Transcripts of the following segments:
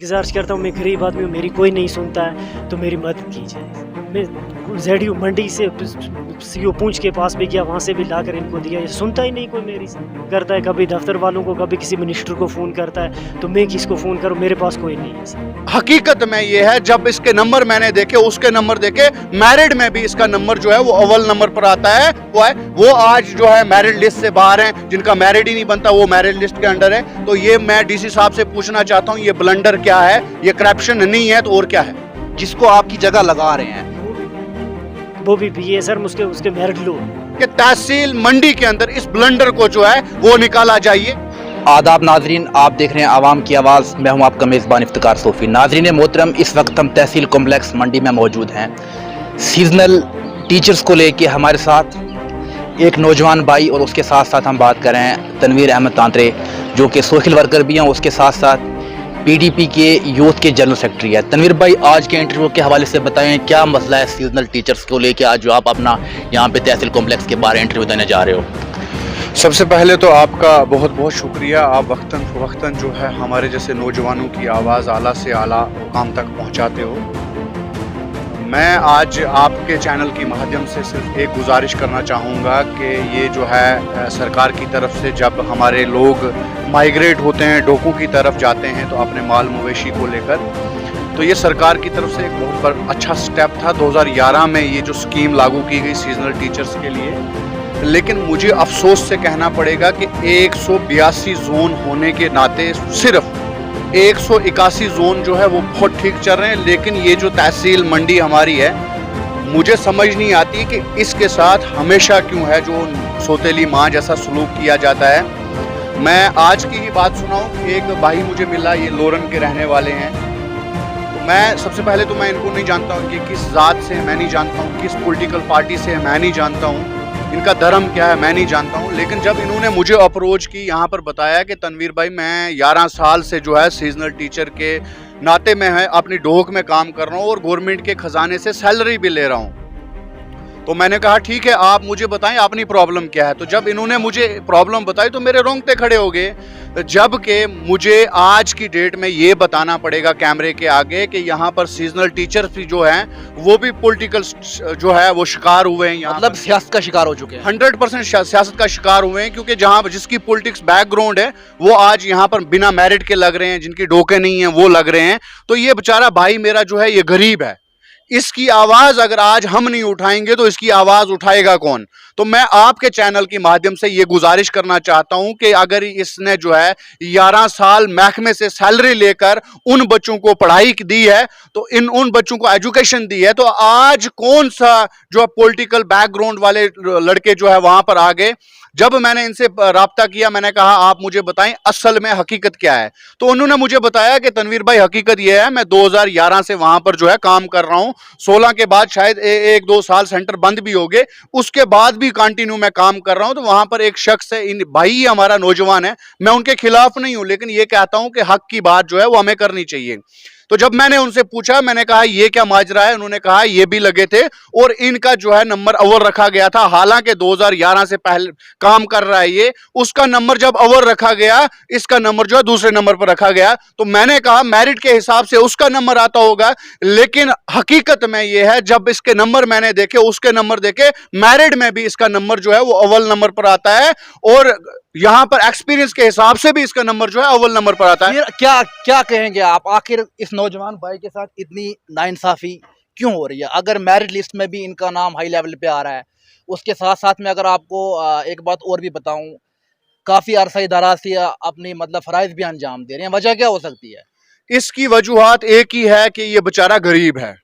गुज़ारिश करता हूँ, मैं गरीब आदमी हूँ, मेरी कोई नहीं सुनता है, तो मेरी मदद कीजिए। मैं ज़ेडीयू मंडी से सीओ पूंछ के पास भी गया, वहाँ से भी लाकर इनको दिया, ये सुनता ही नहीं कोई मेरी। करता है कभी दफ्तर वालों को, कभी किसी मिनिस्टर को फ़ोन करता है, तो मैं किसको फ़ोन करूँ, मेरे पास कोई नहीं है सर। हकीकत में ये है, जब इसके नंबर मैंने देखे, उसके नंबर देखे, मैरिड में भी इसका नंबर जो है वो अव्वल नंबर पर आता है। वो आज जो है मैरिड लिस्ट से बाहर हैं, जिनका मैरिड ही नहीं बनता वो मैरिड लिस्ट के अंडर है। तो ये मैं डीसी साहब से पूछना चाहता हूँ, ये ब्लंडर क्या है? ये करप्शन नहीं है तो और क्या है जिसको आपकी जगह लगा रहे हैं? वो भी पिए सर, उसके मैरिड लोग कि तहसील मंडी के अंदर इस ब्लंडर को जो है वो निकाला जाइए। आदाब नाजरीन, आप देख रहे हैं आवाम की आवाज़। मैं हूं आपका मेज़बान इफ्तिकार सोफ़ी। नाजरीन मोहतरम, इस वक्त हम तहसील कॉम्प्लेक्स मंडी में मौजूद हैं। सीजनल टीचर्स को लेके हमारे साथ एक नौजवान भाई और उसके साथ साथ हम बात कर रहे हैं तनवीर अहमद तांतरे, जो कि सोशल वर्कर भी हैं, उसके साथ साथ पीडीपी के यूथ के जनरल सेक्रेटरी है। तनवीर भाई, आज के इंटरव्यू के हवाले से बताएं क्या मसला है सीजनल टीचर्स को लेके, आज जो आप अपना यहाँ पे तहसील कॉम्प्लेक्स के बाहर इंटरव्यू देने जा रहे हो। सबसे पहले तो आपका बहुत बहुत शुक्रिया, आप वक्तन फ़वक्तन जो है हमारे जैसे नौजवानों की आवाज़ आला से आला मुकाम तक पहुंचाते हो। मैं आज आपके चैनल के माध्यम से सिर्फ एक गुजारिश करना चाहूँगा कि ये जो है सरकार की तरफ से जब हमारे लोग माइग्रेट होते हैं, डोकू की तरफ जाते हैं तो अपने माल मवेशी को लेकर, तो ये सरकार की तरफ से एक बहुत अच्छा स्टेप था। 2011 में ये जो स्कीम लागू की गई सीजनल टीचर्स के लिए, लेकिन मुझे अफसोस से कहना पड़ेगा कि 182 जोन होने के नाते सिर्फ 181 जोन जो है वो बहुत ठीक चल रहे हैं। लेकिन ये जो तहसील मंडी हमारी है, मुझे समझ नहीं आती कि इसके साथ हमेशा क्यों है जो सौतेली माँ जैसा सलूक किया जाता है। मैं आज की ही बात सुनाऊं, एक भाई मुझे मिला, ये लोरन के रहने वाले हैं। तो मैं सबसे पहले तो मैं इनको नहीं जानता हूँ कि किस ज़ात से, मैं नहीं जानता हूँ किस पॉलिटिकल पार्टी से, मैं नहीं जानता हूँ इनका धर्म क्या है, मैं नहीं जानता हूँ। लेकिन जब इन्होंने मुझे अप्रोच की, यहाँ पर बताया कि तनवीर भाई मैं 11 साल से जो है सीजनल टीचर के नाते में है अपनी डोक में काम कर रहा हूँ और गवर्नमेंट के खजाने से सैलरी भी ले रहा हूँ। तो मैंने कहा ठीक है, आप मुझे बताएं अपनी प्रॉब्लम क्या है। तो जब इन्होंने मुझे प्रॉब्लम बताई तो मेरे रोंगटे खड़े हो गए, जबकि मुझे आज की डेट में ये बताना पड़ेगा कैमरे के आगे कि यहाँ पर सीजनल टीचर्स भी जो हैं वो भी पॉलिटिकल जो है वो शिकार हुए हैं, मतलब सियासत का शिकार हो चुके हैं। 100% सियासत का शिकार हुए हैं, क्योंकि जहाँ जिसकी पॉलिटिक्स बैकग्राउंड है वो आज यहाँ पर बिना मेरिट के लग रहे हैं, जिनकी डोके नहीं है वो लग रहे हैं। तो ये बेचारा भाई मेरा जो है ये गरीब है, इसकी आवाज अगर आज हम नहीं उठाएंगे तो इसकी आवाज उठाएगा कौन? तो मैं आपके चैनल के माध्यम से ये गुजारिश करना चाहता हूं कि अगर इसने जो है 11 साल महकमे से सैलरी लेकर उन बच्चों को पढ़ाई दी है, तो उन बच्चों को एजुकेशन दी है, तो आज कौन सा जो पॉलिटिकल बैकग्राउंड वाले लड़के जो है वहां पर आ गए? जब मैंने इनसे राब्ता किया, मैंने कहा आप मुझे बताएं असल में हकीकत क्या है। तो उन्होंने मुझे बताया कि तनवीर भाई हकीकत यह है, मैं 2011 से वहां पर जो है काम कर रहा हूं। 16 के बाद शायद 1-2 साल सेंटर बंद भी हो गए, उसके बाद भी कंटिन्यू मैं काम कर रहा हूं। तो वहां पर एक शख्स है, इन भाई हमारा नौजवान है, मैं उनके खिलाफ नहीं हूं, लेकिन ये कहता हूं कि हक की बात जो है वो हमें करनी चाहिए। तो जब मैंने उनसे पूछा, मैंने कहा ये क्या माजरा है, उन्होंने कहा ये भी लगे थे और इनका जो है नंबर अव्वल रखा गया था। हालांकि 2011 से पहले काम कर रहा है ये, उसका नंबर जब अव्वल रखा गया, इसका नंबर जो है दूसरे नंबर पर रखा गया। तो मैंने कहा मेरिट के हिसाब से उसका नंबर आता होगा, लेकिन हकीकत में ये है जब इसके नंबर मैंने देखे, उसके नंबर देखे, मैरिट में भी इसका नंबर जो है वो अव्वल नंबर पर आता है और यहाँ पर एक्सपीरियंस के हिसाब से भी इसका नंबर जो है अव्वल नंबर पर आता है। फिर क्या क्या कहेंगे आप, आखिर इस नौजवान भाई के साथ इतनी नाइंसाफी क्यों हो रही है? अगर मेरिट लिस्ट में भी इनका नाम हाई लेवल पे आ रहा है, उसके साथ साथ में अगर आपको एक बात और भी बताऊं, काफी अरसा दराज से अपनी मतलब फराइज भी अंजाम दे रहे हैं, वजह क्या हो सकती है? इसकी वजूहात एक ही है कि ये बेचारा गरीब है।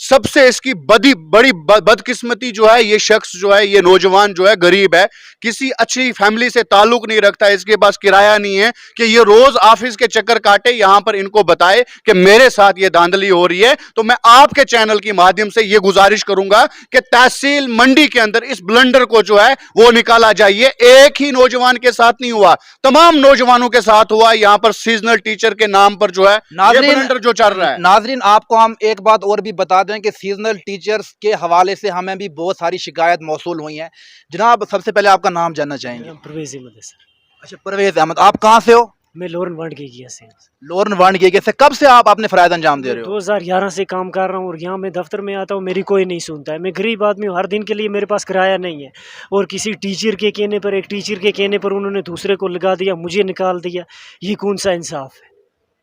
सबसे इसकी बड़ी बदकिस्मती जो है, ये शख्स जो है, ये नौजवान जो है गरीब है, किसी अच्छी फैमिली से ताल्लुक नहीं रखता है, इसके पास किराया नहीं है कि ये रोज ऑफिस के चक्कर काटे, यहां पर इनको बताए कि मेरे साथ ये धांधली हो रही है। तो मैं आपके चैनल के माध्यम से ये गुजारिश करूंगा कि तहसील मंडी के अंदर इस ब्लंडर को जो है वो निकाला जाइए। एक ही नौजवान के साथ नहीं हुआ, तमाम नौजवानों के साथ हुआ। यहां पर सीजनल टीचर के नाम पर जो है ये ब्लंडर जो चल रहा है। नाजरीन, आपको हम एक बात और भी बता दें कि सीजनल टीचर्स के हवाले से हमें भी बहुत सारी शिकायत मौसूल हुई हैं। जनाब, सबसे पहले आपका नाम जानना चाहेंगे? परवेज़ अहमद है सर। अच्छा, परवेज अहमद, आप कहाँ से हो? मैं लोरन वंड के किया से लोरन वांडगे के से कब से आप अपने फरायद अंजाम दे रहे हो? 2011 से काम कर रहा हूँ और यहाँ मैं दफ्तर में आता हूँ, मेरी कोई नहीं सुनता है। मैं गरीब आदमी हूँ, हर दिन के लिए मेरे पास किराया नहीं है। और किसी टीचर के कहने पर, एक टीचर के कहने पर उन्होंने दूसरे को लगा दिया, मुझे निकाल दिया। ये कौन सा इंसाफ है?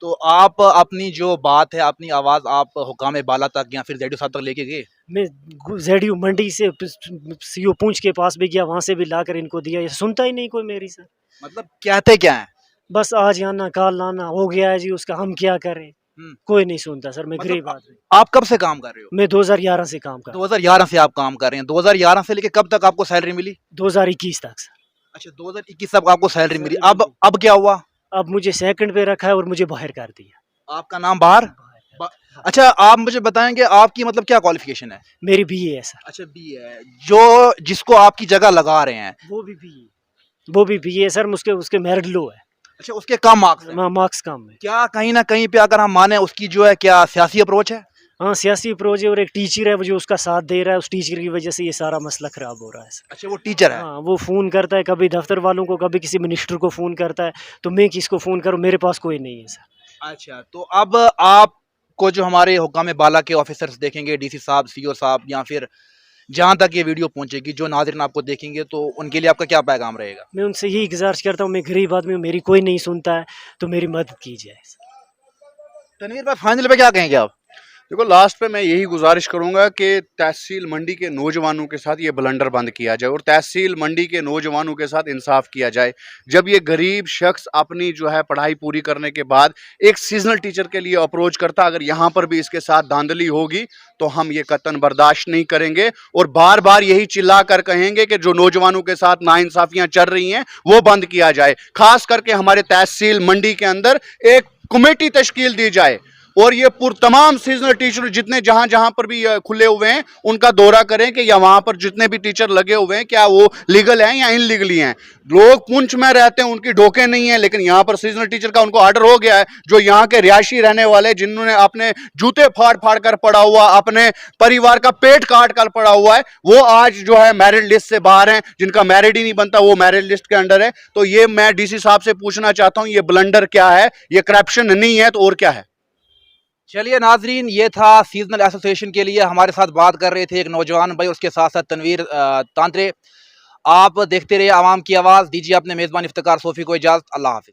तो आप अपनी जो बात है, अपनी आवाज़ आप हुकाम बाला तक या फिर जेडीओ साहब तक लेके गए? मैं जेडीयू मंडी से सीओ पूंछ के पास भी गया, वहाँ से भी लाकर इनको दिया। ये सुनता ही नहीं कोई मेरी सर। मतलब कहते क्या है? बस आज आना काल लाना हो गया है जी, उसका हम क्या करें? कोई नहीं सुनता सर। मैं गरीब मतलब आदमी। आप कब से काम कर रहे हो? मैं 2011 से काम कर 2011 से आप काम कर रहे हैं। 2011 से लेके कब तक आपको सैलरी मिली? 2021 तक सर। अच्छा, 2021 तक आपको सैलरी मिली। अब क्या हुआ? अब मुझे सेकंड पे रखा है और मुझे बाहर कर दिया। आपका नाम बाहर? अच्छा, आप मुझे बताएंगे आपकी मतलब क्या क्वालिफिकेशन है? मेरी बीए है सर। अच्छा, बी है। जो जिसको आपकी जगह लगा रहे हैं वो भी बीए, वो भी बीए सर। उसके उसके मेरिट लो है। अच्छा, उसके कम मार्क्स हैं। मार्क्स कम है। क्या कहीं ना कहीं पे अगर हम माने उसकी जो है क्या सियासी अप्रोच है? हाँ, सियासी अप्रोच है। और एक टीचर है वो जो उसका साथ दे रहा है, उस टीचर की वजह से ये सारा मसला खराब हो रहा है सर। अच्छा, वो टीचर है। हाँ, वो फ़ोन करता है कभी दफ्तर वालों को, कभी किसी मिनिस्टर को फ़ोन करता है। तो मैं किसको फ़ोन करूँ? मेरे पास कोई नहीं है सर। अच्छा, तो अब आपको जो हमारे हुकाम बाला के ऑफिसर्स देखेंगे, डीसी साहब, सीओ साहब, या फिर जहाँ तक ये वीडियो पहुंचेगी, जो नाज़रीन आपको देखेंगे, तो उनके लिए आपका क्या पैगाम रहेगा? मैं उनसे यही गुजारिश करता हूँ, मैं गरीब आदमी हूँ, मेरी कोई नहीं सुनता है, तो मेरी मदद की जाए। तनवीर भाई, फाइनल पे क्या कहेंगे आप? देखो, लास्ट पे मैं यही गुजारिश करूंगा कि तहसील मंडी के नौजवानों के साथ ये ब्लंडर बंद किया जाए और तहसील मंडी के नौजवानों के साथ इंसाफ किया जाए। जब ये गरीब शख्स अपनी जो है पढ़ाई पूरी करने के बाद एक सीजनल टीचर के लिए अप्रोच करता, अगर यहाँ पर भी इसके साथ धांधली होगी तो हम ये कतन बर्दाश्त नहीं करेंगे और बार बार यही चिल्ला कर कहेंगे कि जो नौजवानों के साथ नाइंसाफियाँ चल रही हैं वो बंद किया जाए। खास करके हमारे तहसील मंडी के अंदर एक कमेटी तश्कील दी जाए और ये तमाम सीजनल टीचर जितने जहां जहां पर भी खुले हुए हैं उनका दौरा करें कि या वहां पर जितने भी टीचर लगे हुए हैं क्या वो लीगल हैं या इनलीगली हैं। लोग पुंछ में रहते हैं, उनकी ढोके नहीं है, लेकिन यहाँ पर सीजनल टीचर का उनको ऑर्डर हो गया है। जो यहाँ के रिहायशी रहने वाले जिन्होंने अपने जूते फाड़ फाड़ कर पड़ा हुआ, अपने परिवार का पेट काट कर पड़ा हुआ है, वो आज जो है मैरिड लिस्ट से बाहर हैं। जिनका मैरिड ही नहीं बनता वो मैरिड लिस्ट के अंडर है। तो ये मैं डीसी साहब से पूछना चाहता हूँ, ये ब्लंडर क्या है? ये करप्शन नहीं है तो और क्या है? चलिए नाजरीन, ये था सीजनल एसोसिएशन के लिए हमारे साथ बात कर रहे थे एक नौजवान भाई, उसके साथ साथ तनवीर तांत्रे। आप देखते रहिए आवाम की आवाज़। दीजिए अपने मेज़बान इफ्तिकार सोफ़ी को इजाज़त। अल्लाह हाफ़िज़।